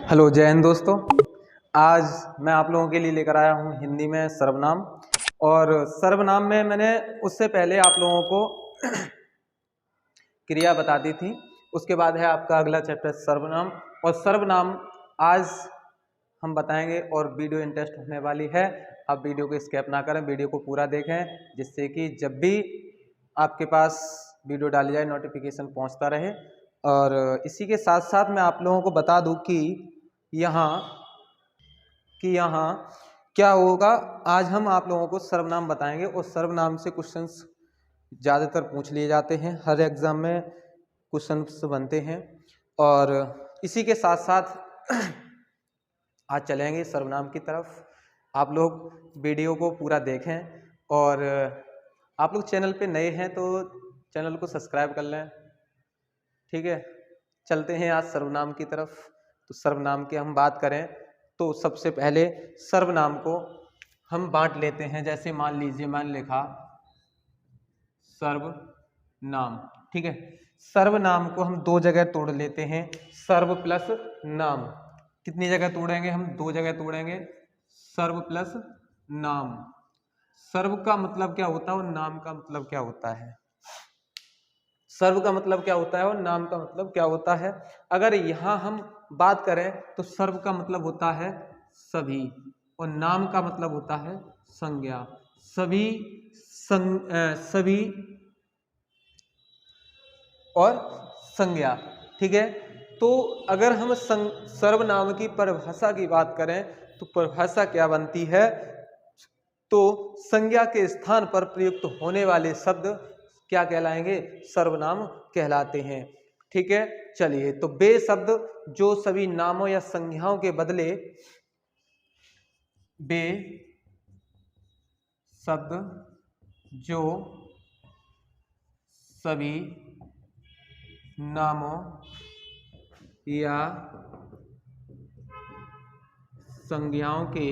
Hello जय हिंद दोस्तों। आज मैं आप लोगों के लिए लेकर आया हूँ हिंदी में सर्वनाम। और सर्वनाम में मैंने उससे पहले आप लोगों को क्रिया बता दी थी। उसके बाद है आपका अगला चैप्टर सर्वनाम। और सर्वनाम आज हम बताएंगे और वीडियो इंटरेस्ट होने वाली है। आप वीडियो को स्किप ना करें, वीडियो को पूरा देखें, जिससे कि जब भी आपके पास वीडियो डाली जाए नोटिफिकेशन पहुंचता रहे। और इसी के साथ साथ मैं आप लोगों को बता दूं कि यहाँ क्या होगा। आज हम आप लोगों को सर्वनाम बताएंगे और सर्वनाम से क्वेश्चंस ज़्यादातर पूछ लिए जाते हैं, हर एग्जाम में क्वेश्चंस बनते हैं। और इसी के साथ साथ आज चलेंगे सर्वनाम की तरफ। आप लोग वीडियो को पूरा देखें और आप लोग चैनल पे नए हैं तो चैनल को सब्सक्राइब कर लें, ठीक है। चलते हैं आज सर्वनाम की तरफ। तो सर्वनाम की हम बात करें तो सबसे पहले सर्वनाम को हम बांट लेते हैं। जैसे मान लीजिए मैंने लिखा सर्वनाम, ठीक है। सर्वनाम को हम दो जगह तोड़ लेते हैं, सर्व प्लस नाम। कितनी जगह तोड़ेंगे हम? दो जगह तोड़ेंगे, सर्व प्लस नाम। सर्व का मतलब क्या होता है और नाम का मतलब क्या होता है? सर्व का मतलब क्या होता है और नाम का मतलब क्या होता है? अगर यहाँ हम बात करें तो सर्व का मतलब होता है सभी और नाम का मतलब होता है संज्ञा। सभी सभी और संज्ञा, ठीक है। तो अगर हम सर्वनाम की परिभाषा की बात करें तो परिभाषा क्या बनती है? तो संज्ञा के स्थान पर प्रयुक्त होने वाले शब्द क्या कहलाएंगे? सर्वनाम कहलाते हैं, ठीक है। चलिए, तो वे शब्द जो सभी नामों या संज्ञाओं के बदले, वे शब्द जो सभी नामों या संज्ञाओं के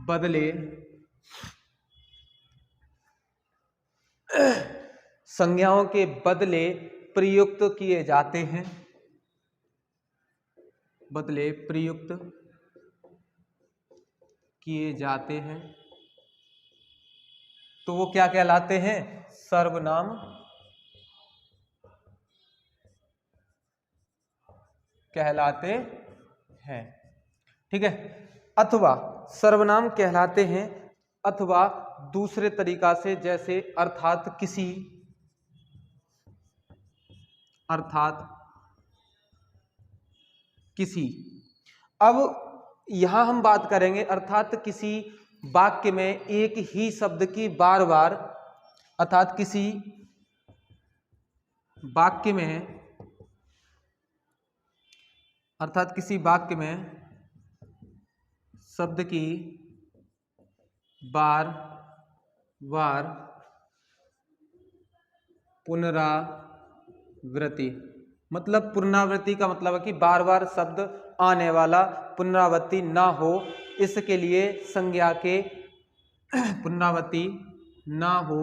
बदले संज्ञाओं के बदले प्रयुक्त किए जाते हैं, बदले प्रयुक्त किए जाते हैं, तो वो क्या कहलाते हैं? सर्वनाम कहलाते हैं, ठीक है। अथवा सर्वनाम कहलाते हैं, अथवा दूसरे तरीका से जैसे अर्थात किसी, अर्थात किसी। अब यहां हम बात करेंगे अर्थात किसी वाक्य में एक ही शब्द की बार बार, अर्थात किसी वाक्य में, अर्थात किसी वाक्य में शब्द की बार बार पुनरावृत्ति। मतलब पुनरावृत्ति का मतलब है कि बार बार शब्द आने वाला, पुनरावृत्ति ना हो, इसके लिए संज्ञा के पुनरावृत्ति ना हो,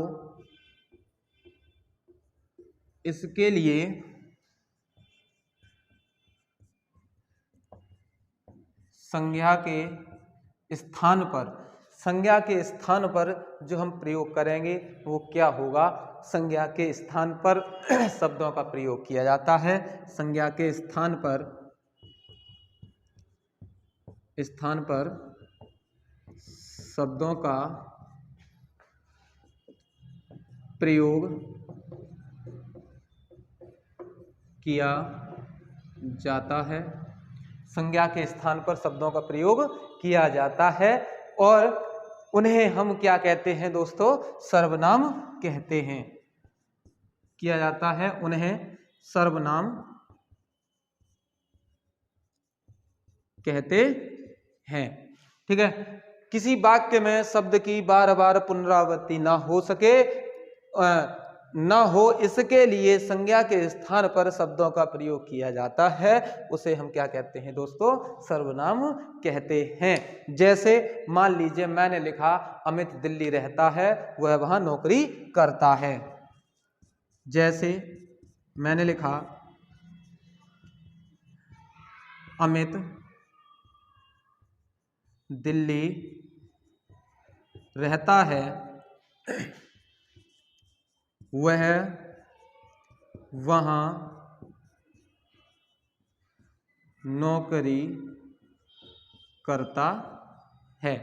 इसके लिए संज्ञा के स्थान पर, संज्ञा के स्थान पर जो हम प्रयोग करेंगे वो क्या होगा? संज्ञा के स्थान पर शब्दों का प्रयोग किया जाता है। संज्ञा के स्थान पर शब्दों का प्रयोग किया जाता है। संज्ञा के स्थान पर शब्दों का प्रयोग किया जाता है और उन्हें हम क्या कहते हैं दोस्तों? सर्वनाम कहते हैं। किया जाता है, उन्हें सर्वनाम कहते हैं, ठीक है। किसी वाक्य में शब्द की बार बार पुनरावृत्ति ना हो सके, ना हो, इसके लिए संज्ञा के स्थान पर शब्दों का प्रयोग किया जाता है। उसे हम क्या कहते हैं दोस्तों? सर्वनाम कहते हैं। जैसे मान लीजिए मैंने लिखा अमित दिल्ली रहता है, वह वहां नौकरी करता है। जैसे मैंने लिखा अमित दिल्ली रहता है, वह वहाँ नौकरी करता है।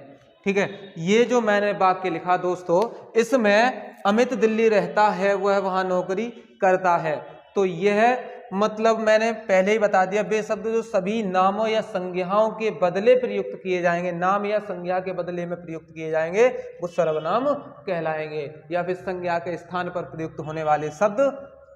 ठीक है, ये जो मैंने वाक्य लिखा दोस्तों, इसमें अमित दिल्ली रहता है, वह वहाँ नौकरी करता है, तो यह मतलब मैंने पहले ही बता दिया, वे शब्द जो सभी नामों या संज्ञाओं के बदले प्रयुक्त किए जाएंगे, नाम या संज्ञा के बदले में प्रयुक्त किए जाएंगे, वो सर्वनाम कहलाएंगे, या फिर संज्ञा के स्थान पर प्रयुक्त होने वाले शब्द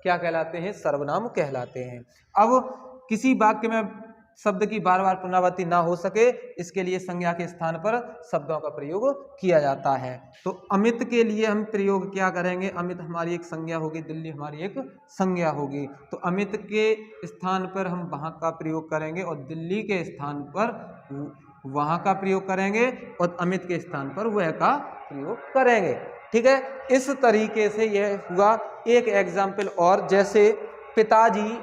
क्या कहलाते हैं? सर्वनाम कहलाते हैं। अब किसी वाक्य में शब्द की बार बार पुनरावृत्ति ना हो सके, इसके लिए संज्ञा के स्थान पर शब्दों का प्रयोग किया जाता है। तो अमित के लिए हम प्रयोग क्या करेंगे? अमित हमारी एक संज्ञा होगी, दिल्ली हमारी एक संज्ञा होगी, तो अमित के स्थान पर हम वहाँ का प्रयोग करेंगे और दिल्ली के स्थान पर वहाँ का प्रयोग करेंगे और अमित के स्थान पर वह का प्रयोग करेंगे। ठीक है, इस तरीके से यह हुआ। एक एग्जाम्पल और, जैसे पिताजी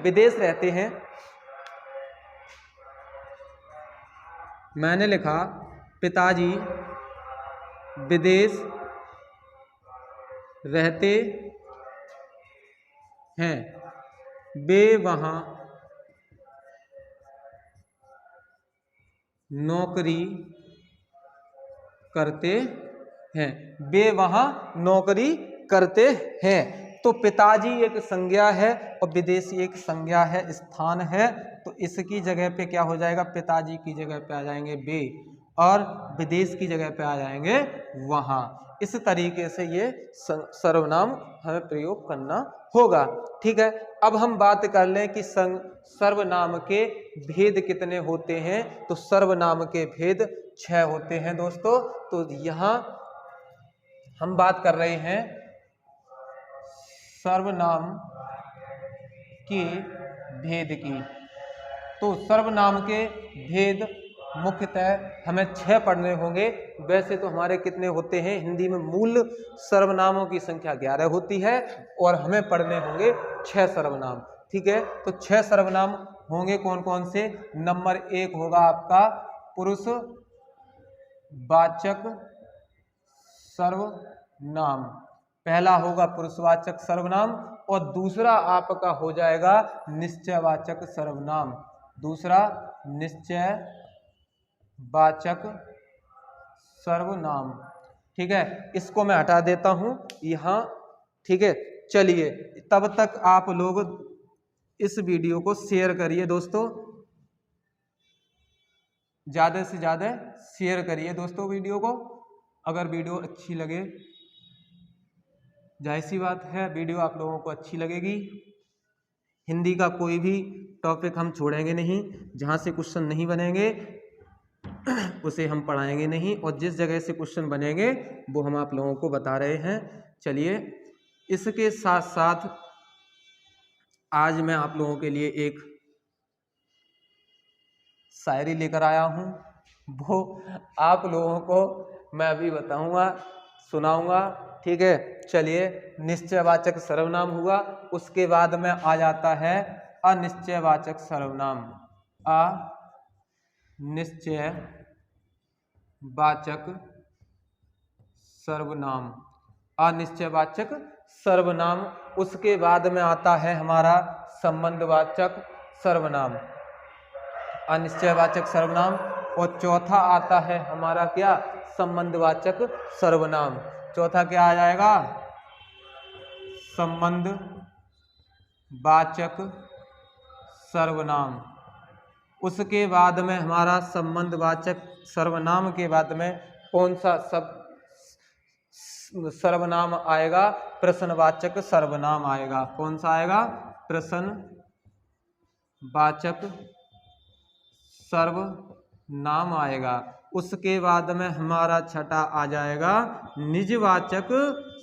विदेश रहते हैं, मैंने लिखा पिताजी विदेश रहते हैं, वे वहाँ नौकरी करते हैं, वे वहाँ नौकरी करते हैं। तो पिताजी एक संज्ञा है और विदेशी एक संज्ञा है, स्थान है, तो इसकी जगह पे क्या हो जाएगा? पिताजी की जगह पे आ जाएंगे वे और विदेश की जगह पे आ जाएंगे वहाँ। इस तरीके से ये सर्वनाम हमें प्रयोग करना होगा। ठीक है, अब हम बात कर लें कि सर्वनाम के भेद कितने होते हैं। तो सर्वनाम के भेद 6 होते हैं दोस्तों। तो यहाँ हम बात कर रहे हैं सर्वनाम के भेद की। तो सर्वनाम के भेद मुख्यतः हमें 6 पढ़ने होंगे। वैसे तो हमारे कितने होते हैं? हिंदी में मूल सर्वनामों की संख्या 11 होती है और हमें पढ़ने होंगे 6 सर्वनाम। ठीक है, तो 6 सर्वनाम होंगे कौन कौन से? नंबर 1 होगा आपका पुरुष वाचक सर्वनाम, पहला होगा पुरुषवाचक सर्वनाम और दूसरा आपका हो जाएगा निश्चयवाचक सर्वनाम, दूसरा निश्चयवाचक सर्वनाम। ठीक है, इसको मैं हटा देता हूं यहाँ। ठीक है, चलिए तब तक आप लोग इस वीडियो को शेयर करिए दोस्तों, ज़्यादा से ज़्यादा शेयर करिए दोस्तों वीडियो को। अगर वीडियो अच्छी लगे, जाहिर सी बात है वीडियो आप लोगों को अच्छी लगेगी। हिंदी का कोई भी टॉपिक हम छोड़ेंगे नहीं, जहाँ से क्वेश्चन नहीं बनेंगे उसे हम पढ़ाएंगे नहीं, और जिस जगह से क्वेश्चन बनेंगे वो हम आप लोगों को बता रहे हैं। चलिए, इसके साथ साथ आज मैं आप लोगों के लिए एक शायरी लेकर आया हूँ, वो आप लोगों को मैं अभी बताऊंगा, सुनाऊंगा। ठीक है, चलिए, निश्चयवाचक सर्वनाम हुआ, उसके बाद में आ जाता है अनिश्चयवाचक सर्वनाम। अनिश्चयवाचक सर्वनाम, अनिश्चयवाचक सर्वनाम। उसके बाद में आता है हमारा संबंधवाचक सर्वनाम, अनिश्चयवाचक सर्वनाम। और चौथा आता है हमारा क्या? संबंधवाचक सर्वनाम। चौथा क्या आ जाएगा? संबंधवाचक सर्वनाम। उसके बाद में हमारा संबंधवाचक सर्वनाम के बाद में कौन सा सर्वनाम आएगा? प्रश्नवाचक सर्वनाम आएगा। कौन सा आएगा? प्रश्नवाचक सर्वनाम आएगा। उसके बाद में हमारा छठा आ जाएगा निजवाचक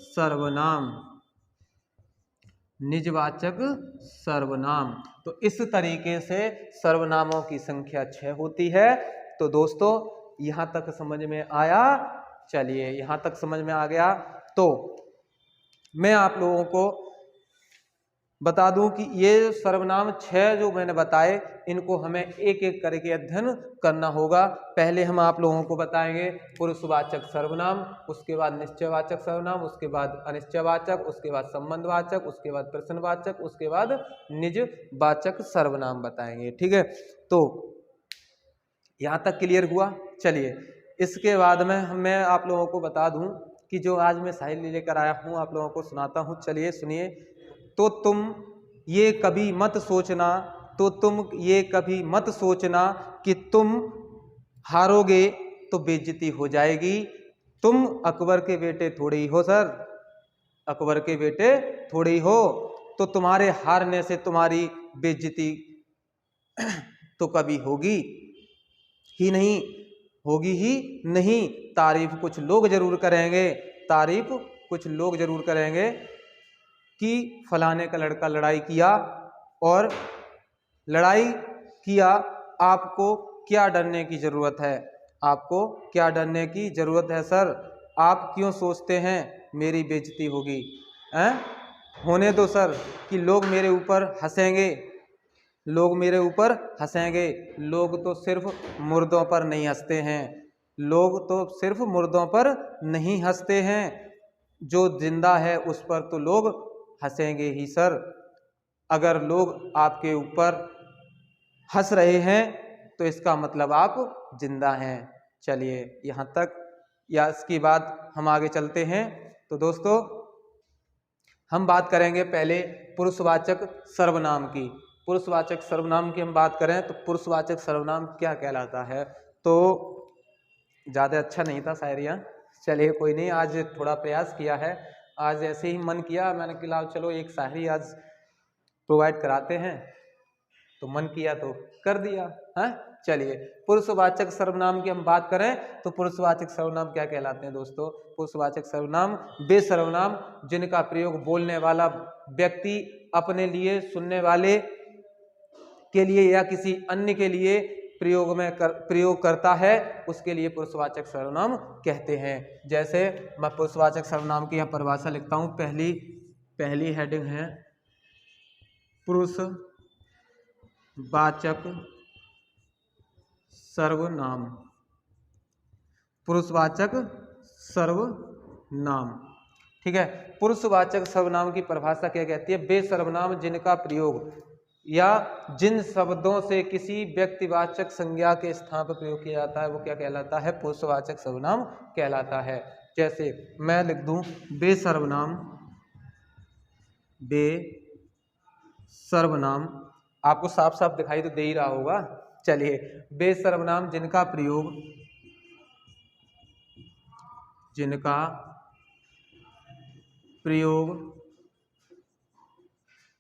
सर्वनाम, निजवाचक सर्वनाम। तो इस तरीके से सर्वनामों की संख्या 6 होती है। तो दोस्तों यहाँ तक समझ में आया? चलिए, यहाँ तक समझ में आ गया तो मैं आप लोगों को बता दूं कि ये सर्वनाम 6 जो मैंने बताए, इनको हमें एक एक करके अध्ययन करना होगा। पहले हम आप लोगों को बताएंगे पुरुषवाचक सर्वनाम, उसके बाद निश्चयवाचक सर्वनाम, उसके बाद अनिश्चयवाचक, उसके बाद संबंधवाचक, उसके बाद प्रश्नवाचक, उसके बाद निजवाचक सर्वनाम बताएंगे। ठीक है, तो यहाँ तक क्लियर हुआ। चलिए, इसके बाद में मैं आप लोगों को बता दूं कि जो आज मैं साहित्य लेकर आया हूँ आप लोगों को सुनाता हूँ। चलिए सुनिए। तो तुम ये कभी मत सोचना, तो तुम ये कभी मत सोचना कि तुम हारोगे तो बेइज्जती हो जाएगी। तुम अकबर के बेटे थोड़े ही हो सर, अकबर के बेटे थोड़े ही हो, तो तुम्हारे हारने से तुम्हारी बेइज्जती तो कभी होगी ही नहीं, होगी ही नहीं। तारीफ कुछ लोग जरूर करेंगे, तारीफ कुछ लोग जरूर करेंगे कि फलाने का लड़का लड़ाई किया और लड़ाई किया, आपको क्या डरने की जरूरत है, आपको क्या डरने की जरूरत है सर, आप क्यों सोचते हैं मेरी बेइज्जती होगी, हैं? होने दो सर कि लोग मेरे ऊपर हंसेंगे, लोग मेरे ऊपर हंसेंगे। लोग तो सिर्फ मुर्दों पर नहीं हंसते हैं, लोग तो सिर्फ मुर्दों पर नहीं हंसते हैं, जो जिंदा है उस पर तो लोग हंसेंगे ही सर। अगर लोग आपके ऊपर हंस रहे हैं तो इसका मतलब आप जिंदा हैं। चलिए यहाँ तक, या इसके बाद हम आगे चलते हैं। तो दोस्तों हम बात करेंगे पहले पुरुषवाचक सर्वनाम की। पुरुषवाचक सर्वनाम की हम बात करें तो पुरुषवाचक सर्वनाम क्या कहलाता है। तो ज़्यादा अच्छा नहीं था शायरिया, चलिए कोई नहीं, आज थोड़ा प्रयास किया है, आज ऐसे ही मन किया, मैंने कहा चलो एक शायरी आज प्रोवाइड कराते हैं, तो मन किया तो कर दिया है। चलिए पुरुषवाचक सर्वनाम की हम बात करें तो पुरुषवाचक सर्वनाम क्या कहलाते हैं दोस्तों। पुरुषवाचक सर्वनाम वे सर्वनाम जिनका प्रयोग बोलने वाला व्यक्ति अपने लिए, सुनने वाले के लिए या किसी अन्य के लिए प्रयोग करता है, उसके लिए पुरुषवाचक सर्वनाम कहते हैं। जैसे मैं पुरुषवाचक सर्वनाम की यहाँ परिभाषा लिखता हूँ। पहली हेडिंग है पुरुषवाचक सर्वनाम। पुरुषवाचक सर्वनाम, ठीक है। पुरुषवाचक सर्वनाम की परिभाषा क्या कहती है, वे सर्वनाम जिनका प्रयोग या जिन शब्दों से किसी व्यक्तिवाचक संज्ञा के स्थान पर प्रयोग किया जाता है वो क्या कहलाता है, पुरुषवाचक सर्वनाम कहलाता है। जैसे मैं लिख दूं वे सर्वनाम, आपको साफ साफ दिखाई तो दे ही रहा होगा। चलिए, वे सर्वनाम जिनका प्रयोग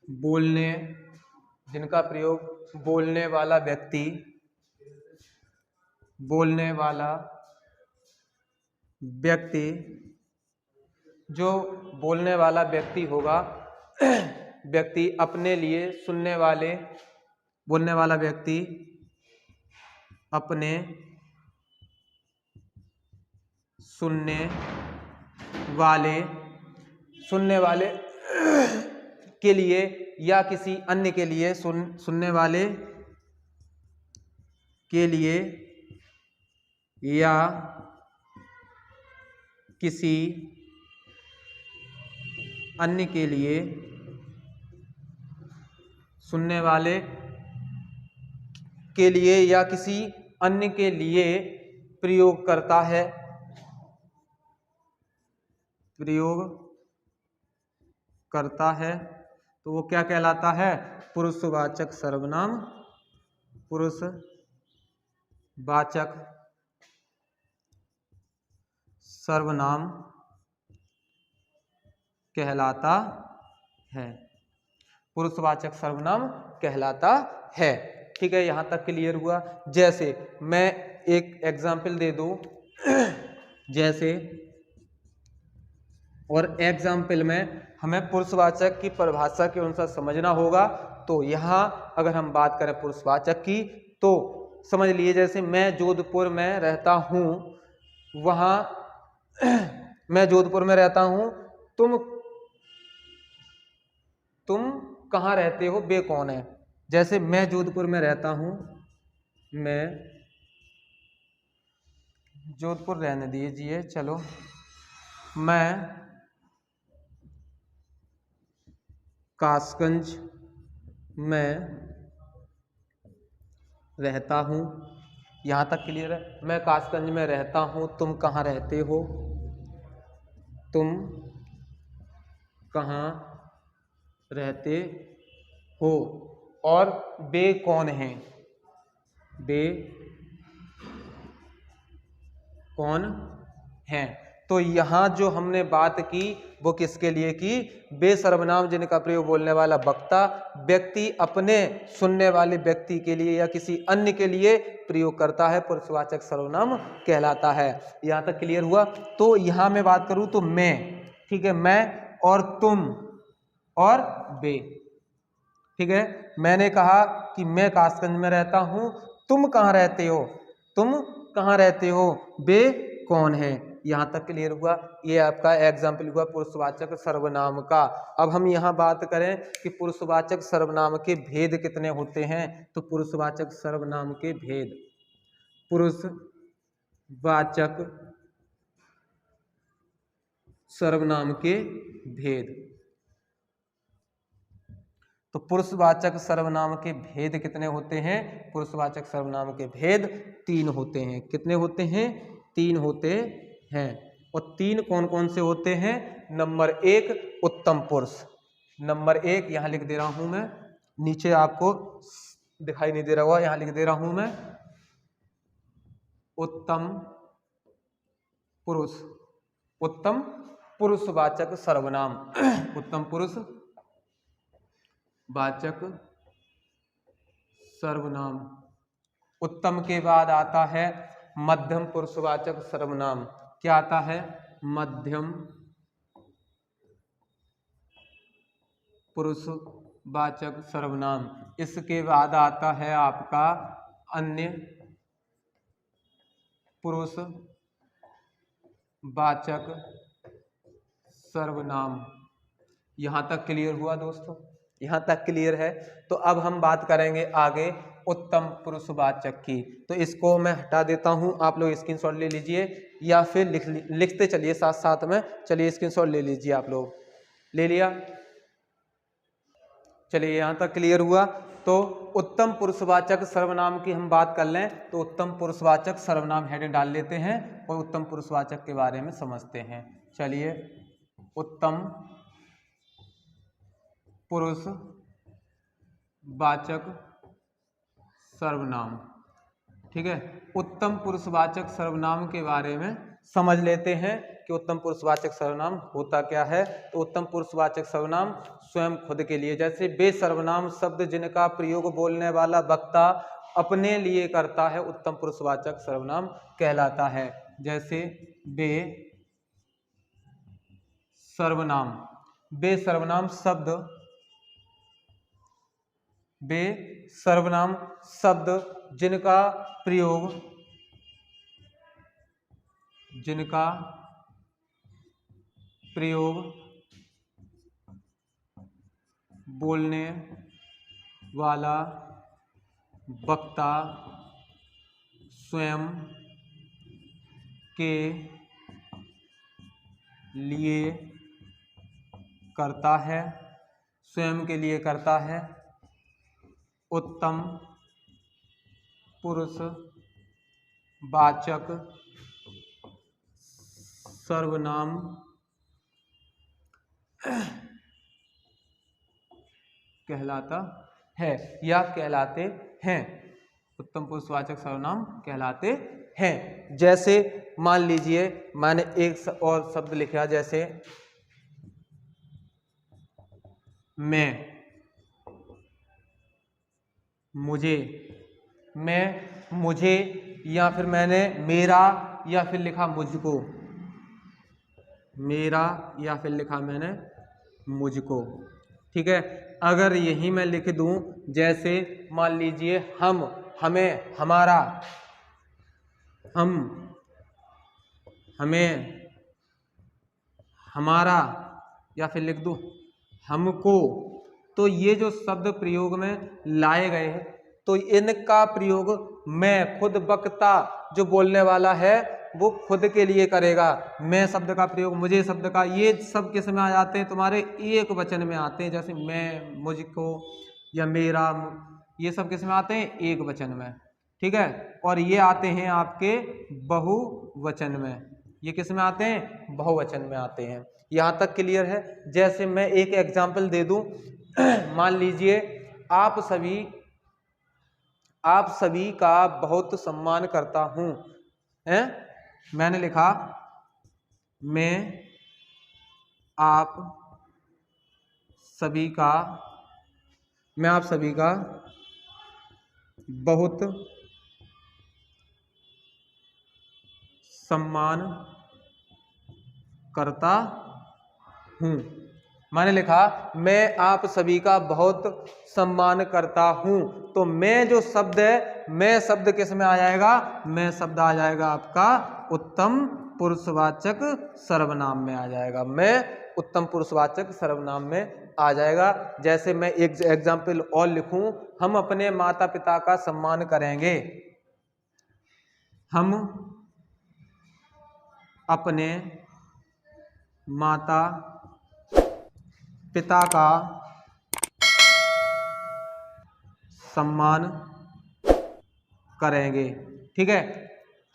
बोलने वाला व्यक्ति जो बोलने वाला व्यक्ति होगा व्यक्ति अपने लिए, बोलने वाला व्यक्ति अपने सुनने वाले के लिए या किसी अन्य के लिए, सुनने वाले के लिए या किसी अन्य के लिए, सुनने वाले के लिए या किसी अन्य के लिए प्रयोग करता है, तो वो क्या कहलाता है, पुरुषवाचक सर्वनाम। पुरुषवाचक सर्वनाम कहलाता है, पुरुषवाचक सर्वनाम कहलाता है। ठीक है, यहां तक क्लियर हुआ। जैसे मैं एक एग्जाम्पल दे दूं, जैसे, और एग्जाम्पल में हमें पुरुषवाचक की परिभाषा के अनुसार समझना होगा। तो यहाँ अगर हम बात करें पुरुषवाचक की तो समझ लिए, जैसे मैं जोधपुर में रहता हूँ, वहाँ मैं जोधपुर में रहता हूँ, तुम कहाँ रहते हो, वे कौन है। जैसे मैं जोधपुर में रहता हूँ, मैं जोधपुर रहने दीजिए, चलो, मैं कासगंज में रहता हूँ। यहाँ तक क्लियर है। मैं कासगंज में रहता हूँ, तुम कहाँ रहते हो, तुम कहाँ रहते हो, और वे कौन हैं, वे कौन हैं। तो यहाँ जो हमने बात की वो किसके लिए की, वे सर्वनाम जिनका प्रयोग बोलने वाला वक्ता व्यक्ति अपने सुनने वाले व्यक्ति के लिए या किसी अन्य के लिए प्रयोग करता है, पुरुषवाचक सर्वनाम कहलाता है। यहाँ तक क्लियर हुआ। तो यहाँ मैं बात करूँ तो मैं, ठीक है, मैं और तुम और वे, ठीक है। मैंने कहा कि मैं कासगंज में रहता हूं, तुम कहाँ रहते हो, तुम कहाँ रहते हो, वे कौन है। यहां तक क्लियर हुआ। ये आपका एग्जाम्पल हुआ पुरुषवाचक सर्वनाम का। अब हम यहाँ बात करें कि पुरुषवाचक सर्वनाम के भेद कितने होते हैं। तो पुरुषवाचक सर्वनाम के भेद, पुरुषवाचक सर्वनाम के भेद, तो पुरुषवाचक सर्वनाम के भेद कितने होते हैं। पुरुषवाचक सर्वनाम के भेद 3 होते हैं। कितने होते हैं, 3 होते हैं। और 3 कौन कौन से होते हैं। नंबर 1 उत्तम पुरुष, नंबर 1 यहां लिख दे रहा हूं मैं, नीचे आपको दिखाई नहीं दे रहा होगा, यहां लिख दे रहा हूं मैं, उत्तम पुरुष, उत्तम पुरुषवाचक सर्वनाम, उत्तम पुरुष वाचक सर्वनाम। उत्तम के बाद आता है मध्यम पुरुषवाचक सर्वनाम। क्या आता है, मध्यम पुरुषवाचक सर्वनाम। इसके बाद आता है आपका अन्य पुरुषवाचक सर्वनाम। यहां तक क्लियर हुआ दोस्तों, यहां तक क्लियर है। तो अब हम बात करेंगे आगे उत्तम पुरुषवाचक की। तो इसको मैं हटा देता हूं, आप लोग स्क्रीनशॉट ले लीजिए या फिर लिखते चलिए साथ साथ में। चलिए स्क्रीनशॉट ले लीजिए, आप लोग ले लिया। चलिए यहां तक क्लियर हुआ। तो उत्तम पुरुषवाचक सर्वनाम की हम बात कर लें तो उत्तम पुरुषवाचक सर्वनाम हेडिंग डाल लेते हैं और उत्तम पुरुषवाचक के बारे में समझते हैं। चलिए, उत्तम पुरुषवाचक सर्वनाम, ठीक है। उत्तम पुरुषवाचक सर्वनाम के बारे में समझ लेते हैं कि उत्तम पुरुषवाचक सर्वनाम होता क्या है। तो उत्तम पुरुषवाचक सर्वनाम स्वयं खुद के लिए, जैसे वे सर्वनाम शब्द जिनका प्रयोग बोलने वाला वक्ता अपने लिए करता है, उत्तम पुरुषवाचक सर्वनाम कहलाता है। जैसे वे सर्वनाम, वे सर्वनाम शब्द, वे सर्वनाम शब्द जिनका प्रयोग, जिनका प्रयोग बोलने वाला वक्ता स्वयं के लिए करता है, स्वयं के लिए करता है, उत्तम पुरुषवाचक सर्वनाम कहलाता है या कहलाते हैं, उत्तम पुरुषवाचक सर्वनाम कहलाते हैं। जैसे मान लीजिए मैंने एक और शब्द लिखा, जैसे मैं, मुझे, मैं, मुझे, या फिर मैंने मेरा, या फिर लिखा मुझको, मेरा, या फिर लिखा मैंने मुझको, ठीक है। अगर यही मैं लिख दूं, जैसे मान लीजिए हम, हमें, हमारा, हम, हमें, हमारा, या फिर लिख दूं हमको, तो ये जो शब्द प्रयोग में लाए गए हैं तो इनका प्रयोग मैं, खुद वक्ता जो बोलने वाला है वो खुद के लिए करेगा। मैं शब्द का प्रयोग, मुझे शब्द का, ये सब किस में आ जाते हैं तुम्हारे एक वचन में आते हैं, जैसे मैं, मुझको या मेरा, ये सब किस में आते हैं एक वचन में, ठीक है। और ये आते हैं आपके बहुवचन में, ये किस में आते हैं बहुवचन में आते हैं। यहाँ तक क्लियर है। जैसे मैं एक एग्जाम्पल दे दूं, मान लीजिए आप सभी का बहुत सम्मान करता हूं, हैं? मैंने लिखा मैं आप सभी का बहुत सम्मान करता हूं। मैंने लिखा मैं आप सभी का बहुत सम्मान करता हूं, तो मैं जो शब्द है, मैं शब्द किस में आ जाएगा, मैं शब्द आ जाएगा आपका उत्तम पुरुषवाचक सर्वनाम में आ जाएगा, मैं उत्तम पुरुषवाचक सर्वनाम में आ जाएगा। जैसे मैं एक एग्जाम्पल और लिखूं, हम अपने माता पिता का सम्मान करेंगे, हम अपने माता पिता का सम्मान करेंगे, ठीक है।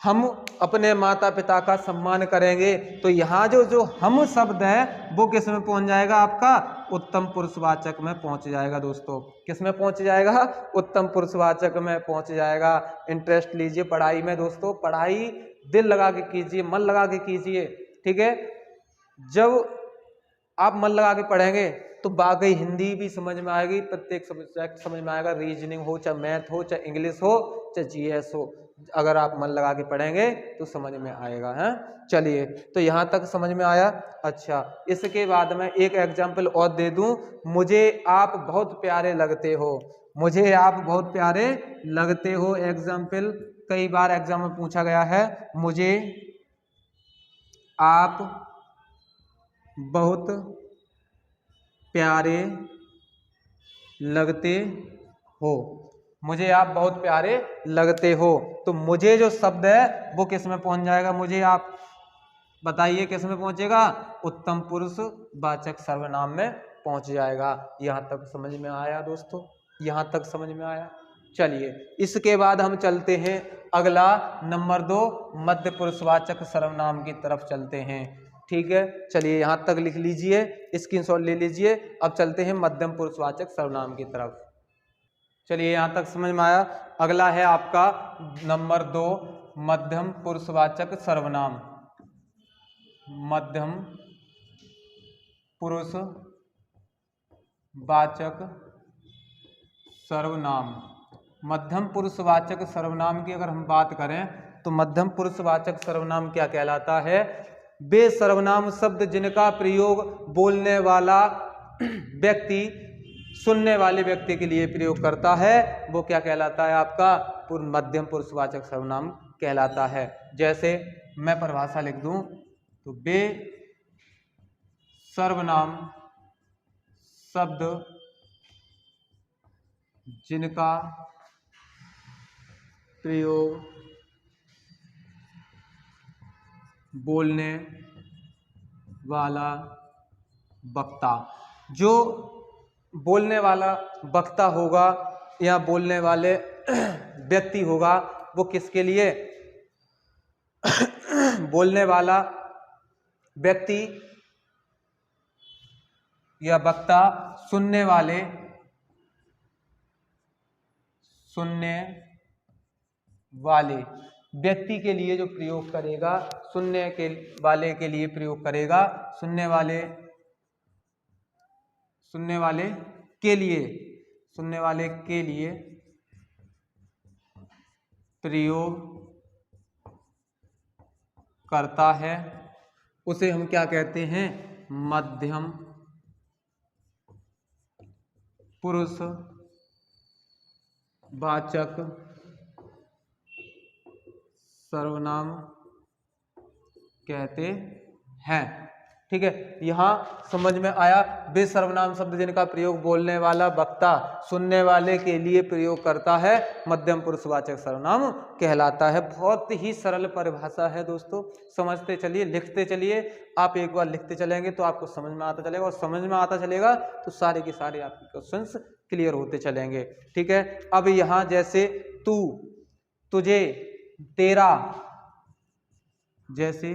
हम अपने माता पिता का सम्मान करेंगे, तो यहाँ जो हम शब्द है वो किस में पहुंच जाएगा, आपका उत्तम पुरुषवाचक में पहुंच जाएगा दोस्तों। किस में पहुंच जाएगा, उत्तम पुरुषवाचक में पहुंच जाएगा। इंटरेस्ट लीजिए पढ़ाई में दोस्तों, पढ़ाई दिल लगा के कीजिए, मन लगा के कीजिए, ठीक है। जब आप मन लगा के पढ़ेंगे तो वाकई हिंदी भी समझ में आएगी, प्रत्येक सब्जेक्ट समझ में आएगा, रीजनिंग हो, चाहे मैथ हो, चाहे इंग्लिश हो, चाहे जीएस हो, अगर आप मन लगा के पढ़ेंगे तो समझ में आएगा, है। चलिए, तो यहाँ तक समझ में आया। अच्छा, इसके बाद में एक एग्जाम्पल और दे दूं, मुझे आप बहुत प्यारे लगते हो, मुझे आप बहुत प्यारे लगते हो। एग्जाम्पल कई बार एग्जाम में पूछा गया है, मुझे आप बहुत प्यारे लगते हो, मुझे आप बहुत प्यारे लगते हो। तो मुझे जो शब्द है वो किस में पहुंच जाएगा, मुझे आप बताइए किस में पहुंचेगा, उत्तम पुरुष वाचक सर्वनाम में पहुंच जाएगा। यहां तक समझ में आया दोस्तों, यहां तक समझ में आया। चलिए, इसके बाद हम चलते हैं अगला नंबर 2 मध्य पुरुषवाचक सर्वनाम की तरफ चलते हैं, ठीक है। चलिए, यहाँ तक लिख लीजिए, स्क्रीनशॉट ले लीजिए। अब चलते हैं मध्यम पुरुषवाचक सर्वनाम की तरफ। चलिए, यहाँ तक समझ में आया। अगला है आपका नंबर 2 मध्यम पुरुषवाचक सर्वनाम। मध्यम पुरुषवाचक सर्वनाम। मध्यम पुरुषवाचक सर्वनाम की अगर हम बात करें तो मध्यम पुरुषवाचक सर्वनाम क्या कहलाता है, वे सर्वनाम शब्द जिनका प्रयोग बोलने वाला व्यक्ति सुनने वाले व्यक्ति के लिए प्रयोग करता है, वो क्या कहलाता है, आपका मध्यम पुरुषवाचक सर्वनाम कहलाता है। जैसे मैं परिभाषा लिख दूं तो वे सर्वनाम शब्द जिनका प्रयोग बोलने वाला वक्ता, जो बोलने वाला वक्ता होगा या बोलने वाले व्यक्ति होगा, वो किसके लिए बोलने वाला व्यक्ति या वक्ता सुनने वाले व्यक्ति के लिए जो प्रयोग करेगा, सुनने के वाले के लिए प्रयोग करेगा, सुनने वाले के लिए प्रयोग करता है, उसे हम क्या कहते हैं, मध्यम पुरुषवाचक सर्वनाम कहते हैं, ठीक है, यहाँ समझ में आया। वे सर्वनाम शब्द जिनका प्रयोग बोलने वाला वक्ता सुनने वाले के लिए प्रयोग करता है मध्यम पुरुषवाचक सर्वनाम कहलाता है। बहुत ही सरल परिभाषा है दोस्तों, समझते चलिए, लिखते चलिए। आप एक बार लिखते चलेंगे तो आपको समझ में आता चलेगा, और समझ में आता चलेगा तो सारे के सारे आपके क्वेश्चंस क्लियर होते चलेंगे। ठीक है, अब यहाँ जैसे तू, तुझे, तेरा, जैसे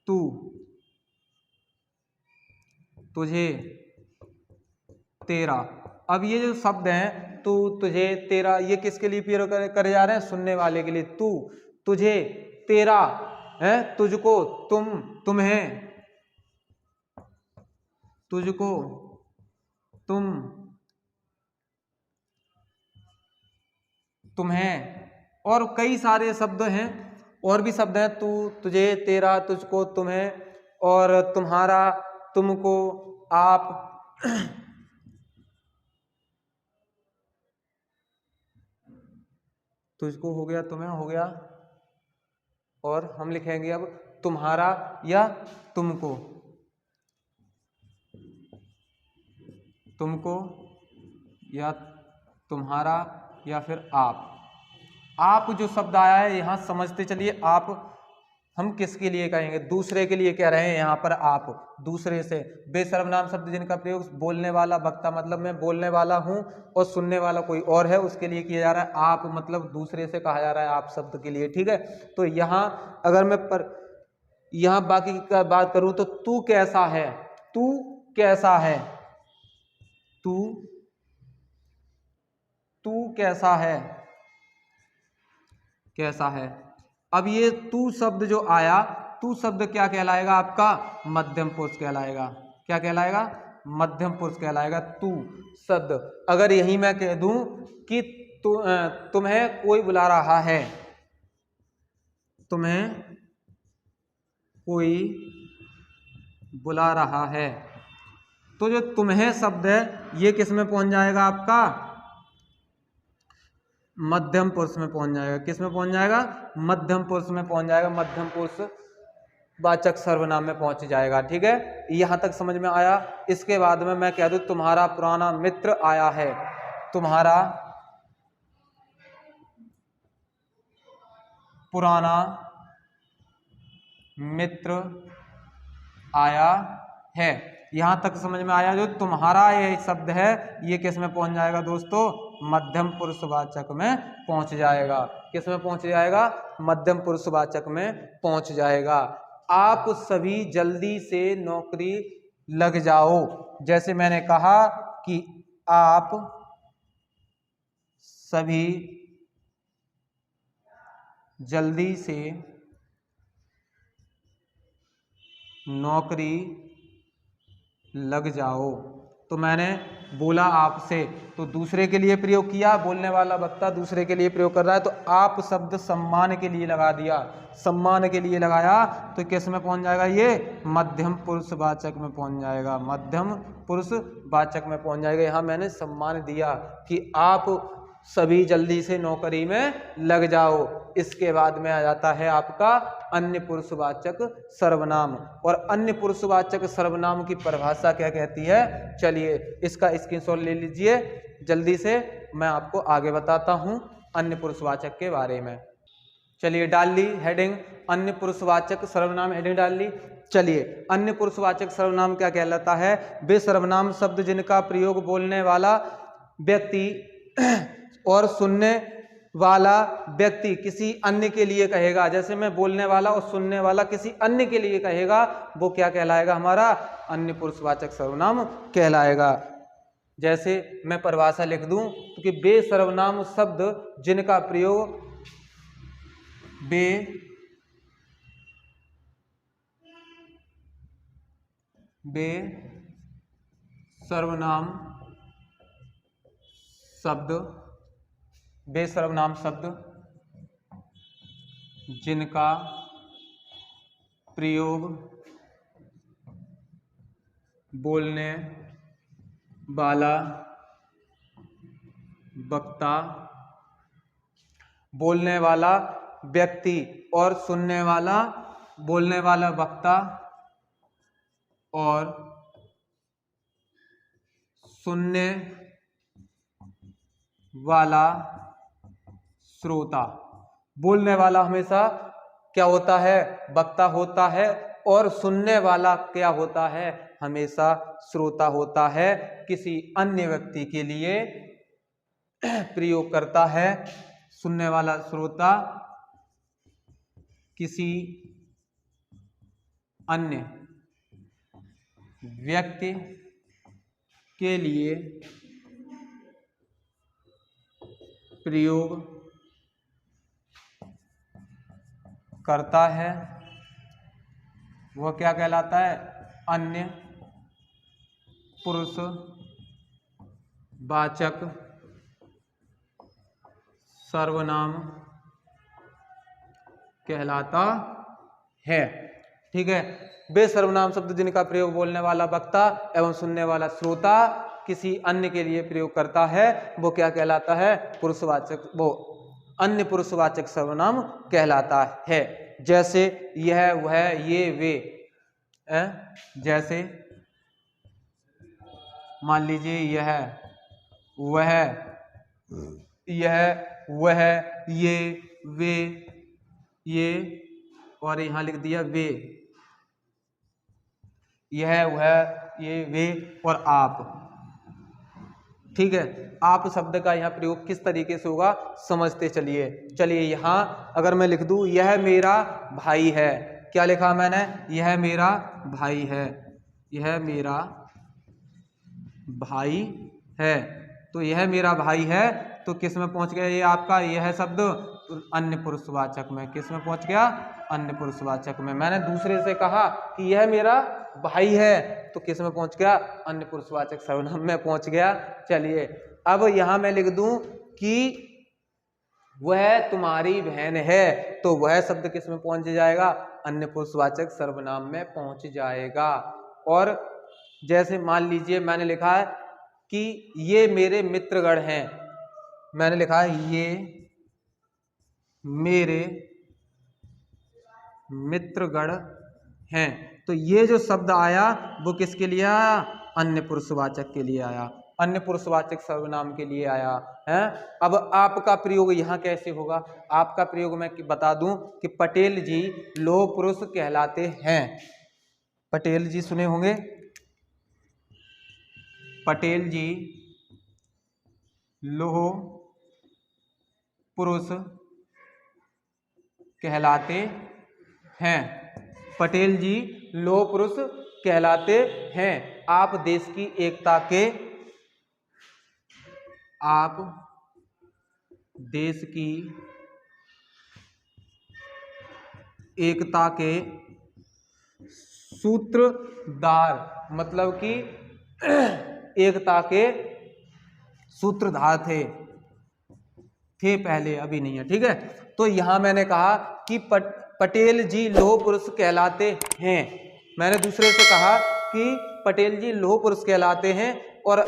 तू, तुझे, तेरा। अब ये जो शब्द हैं तू, तुझे, तेरा, ये किसके लिए प्रयोग करे जा रहे हैं? सुनने वाले के लिए। तू, तुझे, तेरा है, तुझको, तुम, तुम्हें, तुझको, तुम, तुम्हें, और कई सारे शब्द हैं, और भी शब्द हैं। तू, तुझे, तेरा, तुझको, तुम्हें, और तुम्हारा, तुमको, आप, तुझको हो गया, तुम्हें हो गया, और हम लिखेंगे अब तुम्हारा या तुमको, तुमको या तुम्हारा या फिर आप जो शब्द आया है यहाँ समझते चलिए। आप हम किसके लिए कहेंगे? दूसरे के लिए कह रहे हैं यहाँ पर आप, दूसरे से। बेसर्वनाम शब्द जिनका प्रयोग बोलने वाला वक्ता, मतलब मैं बोलने वाला हूँ और सुनने वाला कोई और है, उसके लिए किया जा रहा है। आप मतलब दूसरे से कहा जा रहा है आप शब्द के लिए। ठीक है, तो यहाँ अगर मैं यहाँ बाकी का बात करूँ तो तू कैसा है, तू कैसा है, तू, तू कैसा है, कैसा है। अब ये तू शब्द जो आया, तू शब्द क्या कहलाएगा? आपका मध्यम पुरुष कहलाएगा। क्या कहलाएगा? मध्यम पुरुष कहलाएगा तू शब्द। अगर यही मैं कह दूं कि तुम्हें कोई बुला रहा है, तुम्हें कोई बुला रहा है, तो जो तुम्हें शब्द है ये किस में पहुंच जाएगा? आपका मध्यम पुरुष में पहुंच जाएगा। किस में पहुंच जाएगा? मध्यम पुरुष में पहुंच जाएगा, मध्यम पुरुष वाचक सर्वनाम में पहुंच जाएगा। ठीक है, यहां तक समझ में आया। इसके बाद में मैं कह दूं तुम्हारा पुराना मित्र आया है, तुम्हारा पुराना मित्र आया है। यहां तक समझ में आया। जो तुम्हारा ये शब्द है ये किस में पहुंच जाएगा दोस्तों? मध्यम पुरुषवाचक में पहुंच जाएगा। किस में पहुंच जाएगा? मध्यम पुरुषवाचक में पहुंच जाएगा। आप सभी जल्दी से नौकरी लग जाओ। जैसे मैंने कहा कि आप सभी जल्दी से नौकरी लग जाओ, तो मैंने बोला आपसे, तो दूसरे के लिए प्रयोग किया, बोलने वाला वक्ता दूसरे के लिए प्रयोग कर रहा है, तो आप शब्द सम्मान के लिए लगा दिया, सम्मान के लिए लगाया, तो किस में पहुंच जाएगा? ये मध्यम पुरुषवाचक में पहुंच जाएगा, मध्यम पुरुषवाचक में पहुंच जाएगा। यहाँ मैंने सम्मान दिया कि आप सभी जल्दी से नौकरी में लग जाओ। इसके बाद में आ जाता है आपका अन्य पुरुषवाचक सर्वनाम। और अन्य पुरुषवाचक सर्वनाम की परिभाषा क्या कहती है? चलिए इसका स्क्रीनशॉट ले लीजिए जल्दी से, मैं आपको आगे बताता हूं अन्य पुरुषवाचक के बारे में। चलिए डाल ली हेडिंग, अन्य पुरुषवाचक सर्वनाम, हेडिंग डाल ली। चलिए अन्य पुरुषवाचक सर्वनाम क्या कहलाता है? वे सर्वनाम शब्द जिनका प्रयोग बोलने वाला व्यक्ति और सुनने वाला व्यक्ति किसी अन्य के लिए कहेगा। जैसे मैं बोलने वाला और सुनने वाला किसी अन्य के लिए कहेगा, वो क्या कहलाएगा? हमारा अन्य पुरुषवाचक सर्वनाम कहलाएगा। जैसे मैं परिभाषा लिख दूं तो कि वे सर्वनाम शब्द जिनका प्रयोग, वे सर्वनाम शब्द, वे सर्वनाम शब्द जिनका प्रयोग बोलने वाला वक्ता, बोलने वाला व्यक्ति और सुनने वाला बोलने वाला वक्ता और सुनने वाला श्रोता। बोलने वाला हमेशा क्या होता है, वक्ता होता है, और सुनने वाला क्या होता है, हमेशा श्रोता होता है। किसी अन्य व्यक्ति के लिए प्रयोग करता है। सुनने वाला श्रोता किसी अन्य व्यक्ति के लिए प्रयोग करता है, वह क्या कहलाता है, अन्य पुरुषवाचक सर्वनाम कहलाता है। ठीक है, वे सर्वनाम शब्द जिनका प्रयोग बोलने वाला वक्ता एवं सुनने वाला श्रोता किसी अन्य के लिए प्रयोग करता है, वो क्या कहलाता है, पुरुषवाचक, वो अन्य पुरुषवाचक सर्वनाम कहलाता है। जैसे यह, वह, ये, वे। जैसे मान लीजिए यह, वह, ये, वे, ये, और यहां लिख दिया वे, यह, वह, ये, वे और आप। ठीक है, आप शब्द का यहाँ प्रयोग किस तरीके से होगा समझते चलिए। चलिए यहाँ अगर मैं लिख दूं यह मेरा भाई है, क्या लिखा मैंने, यह मेरा भाई है, यह मेरा भाई है। तो यह मेरा भाई है, तो किस में पहुंच गया ये आपका यह शब्द, अन्य पुरुषवाचक में। किस में पहुंच गया, अन्य पुरुषवाचक में। मैंने दूसरे से कहा कि यह मेरा भाई है, तो किस में पहुंच गया, अन्य पुरुषवाचक सर्वनाम में पहुंच गया। चलिए अब यहां मैं लिख दूं कि वह तुम्हारी बहन है, तो वह शब्द किस में पहुंच जाएगा, अन्य पुरुषवाचक सर्वनाम में पहुंच जाएगा। और जैसे मान लीजिए मैंने लिखा है कि ये मेरे मित्रगण हैं, मैंने लिखा है ये मेरे मित्रगण हैं, तो ये जो शब्द आया वो किसके लिए आया, अन्य पुरुषवाचक के लिए आया, अन्य पुरुषवाचक सर्वनाम के लिए आया है। अब आपका प्रयोग यहाँ कैसे होगा, आपका प्रयोग मैं बता दूं कि पटेल जी लोह पुरुष कहलाते हैं। पटेल जी सुने होंगे, पटेल जी लोह पुरुष कहलाते हैं, पटेल जी लोह पुरुष कहलाते हैं। आप देश की एकता के, आप देश की एकता के सूत्रधार, मतलब कि एकता के सूत्रधार थे पहले, अभी नहीं है। ठीक है, तो यहां मैंने कहा कि पटेल जी लोह पुरुष कहलाते हैं। मैंने दूसरे से कहा कि पटेल जी लोह पुरुष कहलाते हैं, और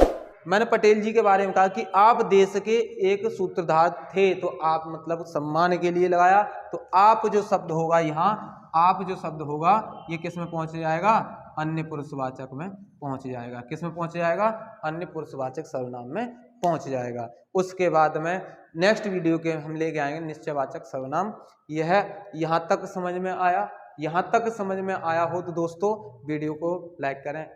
मैंने पटेल जी के बारे में कहा कि आप देश के एक सूत्रधार थे, तो आप मतलब सम्मान के लिए लगाया। तो आप जो शब्द होगा यहाँ, आप जो शब्द होगा ये किस में पहुंच जाएगा, अन्य पुरुषवाचक में पहुंच जाएगा। किस में पहुंच जाएगा, अन्य पुरुषवाचक सर्वनाम में पहुंच जाएगा। उसके बाद में नेक्स्ट वीडियो के हम लेके आएंगे निश्चयवाचक सर्वनाम। यह यहाँ तक समझ में आया, यहाँ तक समझ में आया हो तो दोस्तों वीडियो को लाइक करें,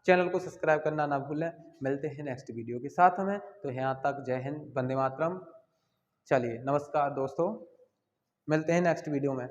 चैनल को सब्सक्राइब करना ना भूलें। मिलते हैं नेक्स्ट वीडियो के साथ में, तो यहाँ तक जय हिंद, वंदे मातरम। चलिए नमस्कार दोस्तों, मिलते हैं नेक्स्ट वीडियो में।